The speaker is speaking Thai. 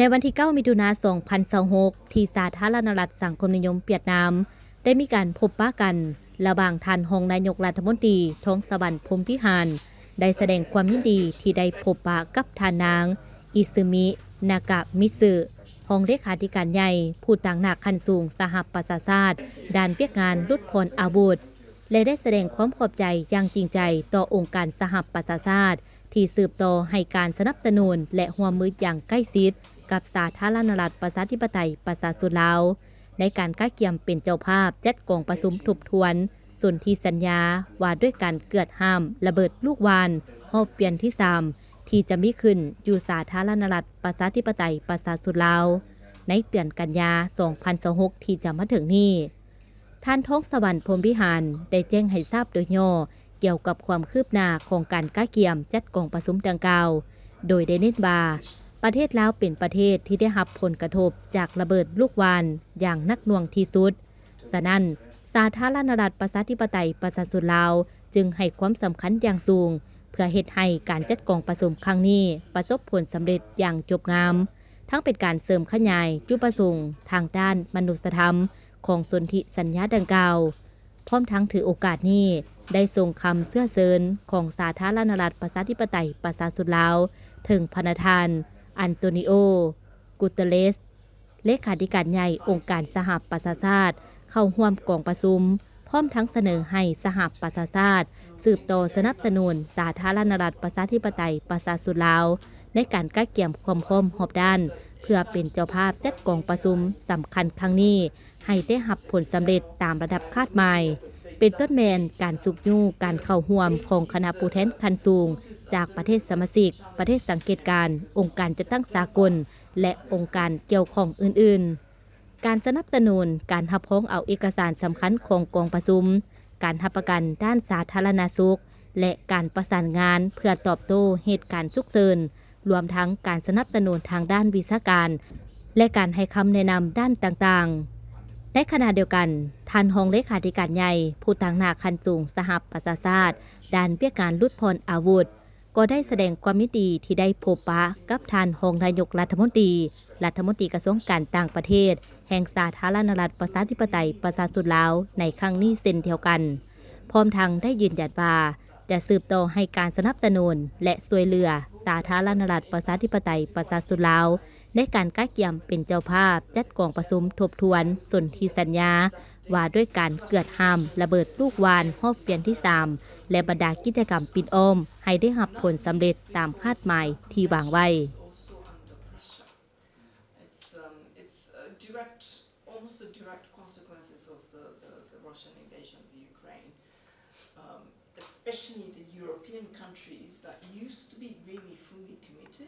ในวันที่ 9 มิถุนายน 2026 ที่สาธารณรัฐสังคมนิยมเวียดนามได้มีการพบปะกันระหว่างท่านรองนายกรัฐมนตรีท้องสวรรค์พรหมพิหารได้แสดงความยินดีที่ได้พบปะกับท่านนางอิซึมินากะมิสึรองเลขาธิการใหญ่ผู้ต่างหน้าขั้นสูงสหประชาชาติด้านเวียกงานลดพลอาวุธและได้แสดงความขอบใจอย่างจริงใจต่อองค์การสหประชาชาติที่สืบต่อให้การสนับสนุนและร่วมมืออย่างใกล้ชิดกับสาธารณรัฐประชาธิปไตยประชาชนลาวในการก้าเกี่ยมเป็นเจ้าภาพจัดกองประชุมทบทวนสนธิสัญญาว่าด้วยการเกิดห้ามระเบิดลูกวานรอบเปลี่ยนที่3ที่จะมีขึ้นอยู่สาธารณรัฐประชาธิปไตยประชาชนลาวในเดือนกันยา 2026 ที่จะมาถึงนี้ท่านท้องสวรรค์พรหมวิหารได้แจ้งให้ทราบโดยย่อเกี่ยวกับความคืบหน้าของการก้าเกี่ยมจัดกองประชุมดังกล่าวโดยได้เน้นว่าประเทศลาวเป็นประเทศที่ได้รับผลกระทบจากระเบิดลูกวานอย่างหนักหน่วงที่สุดฉะนั้นสาธารณรัฐประชาธิปไตยประชาชนลาวจึงให้ความสำคัญอย่างสูงเพื่อเฮ็ดให้การจัดกองประชุมครั้งนี้ประสบผลสำเร็จอย่างจบงามทั้งเป็นการเสริมขยายจุดประสงค์ทางด้านมนุษยธรรมของสนธิสัญญาดังกล่าวพร้อมทั้งถือโอกาสนี้ได้ส่งคำเสื้อเชิญของสาธารณรัฐประชาธิปไตยประชาชนลาวถึงพระประธานอันโตนิโอ กุเตเรส เลขาธิการใหญ่องค์การสหประชาชาติเข้าร่วมกองประชุมพร้อมทั้งเสนอให้สหประชาชาติสืบต่อสนับสนุนสาธารณรัฐประชาธิปไตยประชาชนลาวในการก้าเกี่ยมความพร้อมรอบด้านเพื่อเป็นเจ้าภาพจัดกองประชุมสำคัญครั้งนี้ให้ได้รับผลสำเร็จตามระดับคาดหมายเป็นต้นแมนการสุกยู่การเข้าร่วมของคณะผู้แทนขั้นสูงจากประเทศสมาชิกประเทศสังเกตการองค์การจัดตั้งสากลและองค์การเกี่ยวข้องอื่นๆการสนับสนุนการรับพ้องเอาเอกสารสำคัญของกองประชุมการรับประกันด้านสาธารณสุขและการประสานงานเพื่อตอบโต้เหตุการณ์ฉุกเฉินรวมทั้งการสนับสนุนทางด้านวิชาการและการให้คำแนะนำด้านต่างๆในขณะเดียวกันท่านรองเลขาธิการใหญ่ผู้ต่างหน้าขั้นสูงสหประชาชาติด้านเวียกงานลดพลอาวุธก็ได้แสดงความยินดีที่ได้พบปะกับท่านรองนายกรัฐมนตรีกระทรวงการต่างประเทศแห่งสาธารณรัฐประชาธิปไตยประชาชนลาวในครั้งนี้เช่นเดียวกันพร้อมทั้งได้ยืนยันว่าจะสืบต่อให้การสนับสนุนและช่วยเหลือสาธารณรัฐประชาธิปไตยประชาชนลาวในการก้าเกี่ยมเป็นเจ้าภาพจัดกองประชุมทบทวนสนธิสัญญาว่าด้วยการเกิดห้ามระเบิดลูกวานรอบเปลี่ยนที่3และบรรดากิจกรรมปิดอ้อมให้ได้รับผลสำเร็จตามคาดหมายที่วางไว้ Almost the direct consequences of the Russian invasion of Ukraine, especially the European countries that used to be really fully committed